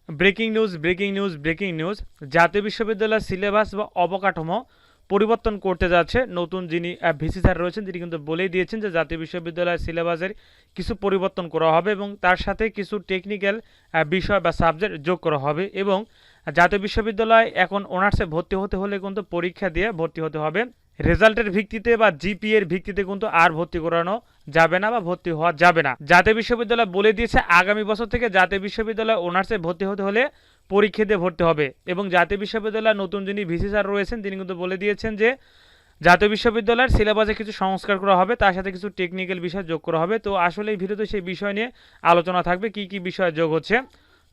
Breaking news জাতীয় বিশ্ববিদ্যালয়ের syllabus বা অবকাঠামো পরিবর্তন করতে যাচ্ছে। নতুন যিনি ভিসি স্যার রয়েছেন তিনি কিন্তু বলেই দিয়েছেন যে জাতীয় বিশ্ববিদ্যালয়ের সিলেবাসের কিছু পরিবর্তন করা হবে এবং তার সাথে কিছু টেকনিক্যাল বিষয় বা সাবজেক্ট যোগ করা হবে। এবং জাতীয় বিশ্ববিদ্যালয় এখন অনার্সে ভর্তি হতে হলে কিন্তু পরীক্ষা দিয়ে ভর্তি হতে হবে। রেজাল্টের ভিত্তিতে বা জিপিএ এর ভিত্তিতে কিন্তু আর ভর্তি করানো যাবে না বা ভর্তি হওয়া যাবে না। জাতীয় বিশ্ববিদ্যালয় বলে দিয়েছে আগামী বছর থেকে জাতীয় বিশ্ববিদ্যালয় অনার্সে ভর্তি হতে হলে পরীক্ষা দিয়ে ভর্তি হবে। এবং জাতীয় বিশ্ববিদ্যালয়ের নতুন যিনি ভিসি স্যার রয়েছেন তিনি কিন্তু বলে দিয়েছেন যে জাতীয় বিশ্ববিদ্যালয়ের সিলেবাসে কিছু সংস্কার করা হবে, তার সাথে কিছু টেকনিক্যাল বিষয় যোগ করা হবে। তো আসলে এই ভিডিওতে সেই বিষয় নিয়ে আলোচনা থাকবে, কি কি বিষয় যোগ হচ্ছে।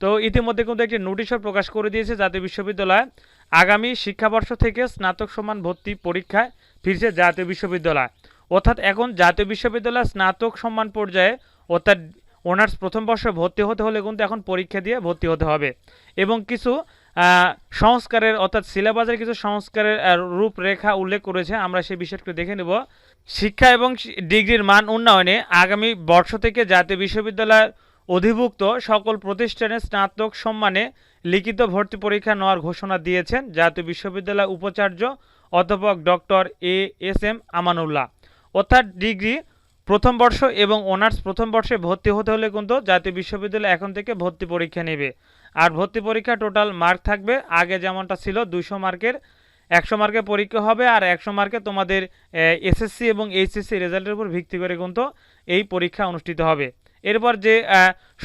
তো ইতিমধ্যে কিন্তু একটি নোটিশও প্রকাশ করে দিয়েছে জাতীয় বিশ্ববিদ্যালয়। আগামী শিক্ষাবর্ষ থেকে স্নাতক সমান ভর্তি পরীক্ষায় ফিরছে জাতীয় বিশ্ববিদ্যালয়। অর্থাৎ এখন জাতীয় বিশ্ববিদ্যালয় স্নাতক সম্মান পর্যায়ে অর্থাৎ অনার্স প্রথম বর্ষে ভর্তি হতে হলে কিন্তু এখন পরীক্ষা দিয়ে ভর্তি হতে হবে। এবং কিছু সংস্কারের অর্থাৎ সিলেবাসের কিছু সংস্কারের রূপরেখা উল্লেখ করেছে, আমরা সেই বিষয়টি দেখে নেব। শিক্ষা এবং ডিগ্রির মান উন্নয়নে আগামী বর্ষ থেকে জাতীয় বিশ্ববিদ্যালয়ের অধিভুক্ত সকল প্রতিষ্ঠানে স্নাতক সম্মানে লিখিত ভর্তি পরীক্ষা নেওয়ার ঘোষণা দিয়েছেন জাতীয় বিশ্ববিদ্যালয় উপাচার্য অধ্যাপক ডক্টর এস এম আমানুল্লাহ। অর্থাৎ ডিগ্রি প্রথম বর্ষ এবং অনার্স প্রথম বর্ষে ভর্তি হতে হলে কিন্তু জাতীয় বিশ্ববিদ্যালয় এখন থেকে ভর্তি পরীক্ষা নেবে। আর ভর্তি পরীক্ষা টোটাল মার্ক থাকবে আগে যেমনটা ছিল 200 মার্কের, 100 মার্কের পরীক্ষা হবে আর 100 মার্কে তোমাদের এসএসসি এবং এইচএসসি রেজাল্টের উপর ভিত্তি করে কিন্তু এই পরীক্ষা অনুষ্ঠিত হবে। এরপর যে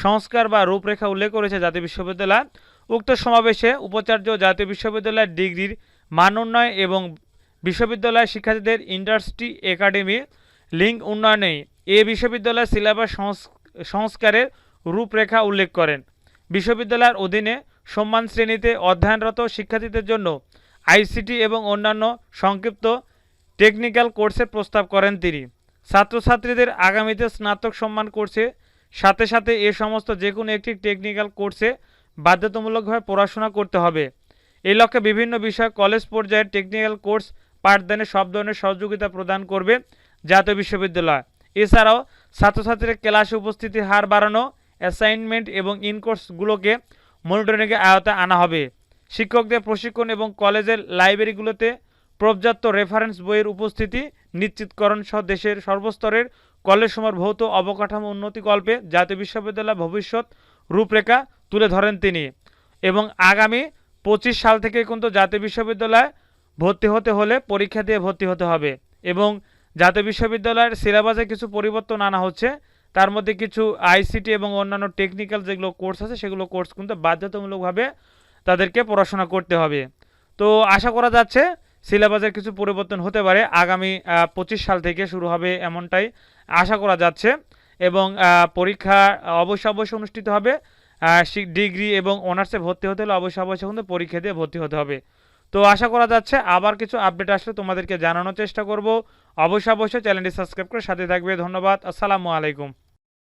সংস্কার বা রূপরেখা উল্লেখ করেছে জাতীয় বিশ্ববিদ্যালয়, উক্ত সমাবেশে উপাচার্য জাতীয় বিশ্ববিদ্যালয়ের ডিগ্রির মান উন্নয়ন এবং বিশ্ববিদ্যালয় শিক্ষার্থীদের ইন্ডাস্ট্রি একাডেমি লিঙ্ক উন্নয়নে এ বিশ্ববিদ্যালয়ের সিলেবাস সংস্কারের রূপরেখা উল্লেখ করেন। বিশ্ববিদ্যালয়ের অধীনে সম্মান শ্রেণীতে অধ্যয়নরত শিক্ষার্থীদের জন্য আইসিটি এবং অন্যান্য সংক্ষিপ্ত টেকনিক্যাল কোর্সের প্রস্তাব করেন তিনি। ছাত্রছাত্রীদের আগামীতে স্নাতক সম্মান কোর্সে সাথে সাথে এ সমস্ত যে কোনো একটি টেকনিক্যাল কোর্সে বাধ্যতামূলকভাবে পড়াশোনা করতে হবে। এই লক্ষ্যে বিভিন্ন বিষয় কলেজ পর্যায়ের টেকনিক্যাল কোর্স পাঠদানে সব ধরনের সহযোগিতা প্রদান করবে জাতীয় বিশ্ববিদ্যালয়। এছাড়াও ছাত্রছাত্রীদের ক্লাসে উপস্থিতির হার বাড়ানো, অ্যাসাইনমেন্ট এবং ইনকোর্সগুলোকে মনিটরিংয়ের আওতায় আনা হবে। শিক্ষকদের প্রশিক্ষণ এবং কলেজের লাইব্রেরিগুলোতে পর্যাপ্ত রেফারেন্স বইয়ের উপস্থিতি নিশ্চিতকরণ সহ দেশের সর্বস্তরের কলেজসমূহের ভৌত অবকাঠামো উন্নতিকল্পে জাতীয় বিশ্ববিদ্যালয় ভবিষ্যৎ রূপরেখা তুলে ধরেন তিনি। এবং আগামী 25 সাল থেকে কিন্তু জাতীয় বিশ্ববিদ্যালয়ে ভর্তি হতে হলে পরীক্ষা দিয়ে ভর্তি হতে হবে। এবং জাতীয় বিশ্ববিদ্যালয়ের সিলেবাসে কিছু পরিবর্তন আনা হচ্ছে, তার মধ্যে কিছু আইসিটি এবং অন্যান্য টেকনিক্যাল যেগুলো কোর্স আছে সেগুলো কোর্স কিন্তু বাধ্যতামূলকভাবে তাদেরকে পড়াশোনা করতে হবে। তো আশা করা যাচ্ছে সিলেবাসের কিছু পরিবর্তন হতে পারে, আগামী 25 সাল থেকে শুরু হবে এমনটাই আশা করা যাচ্ছে। এবং পরীক্ষা অবশ্যই অনুষ্ঠিত হবে। ডিগ্রি এবং অনার্সে ভর্তি হতে হলে অবশ্যই কিন্তু পরীক্ষা দিয়ে ভর্তি হতে হবে। তো আশা করা যাচ্ছে আবার কিছু আপডেট আসলে তোমাদেরকে জানানোর চেষ্টা করব। অবশ্যই চ্যানেলটি সাবস্ক্রাইব করে সাথে থাকবে। ধন্যবাদ। আসসালামু আলাইকুম।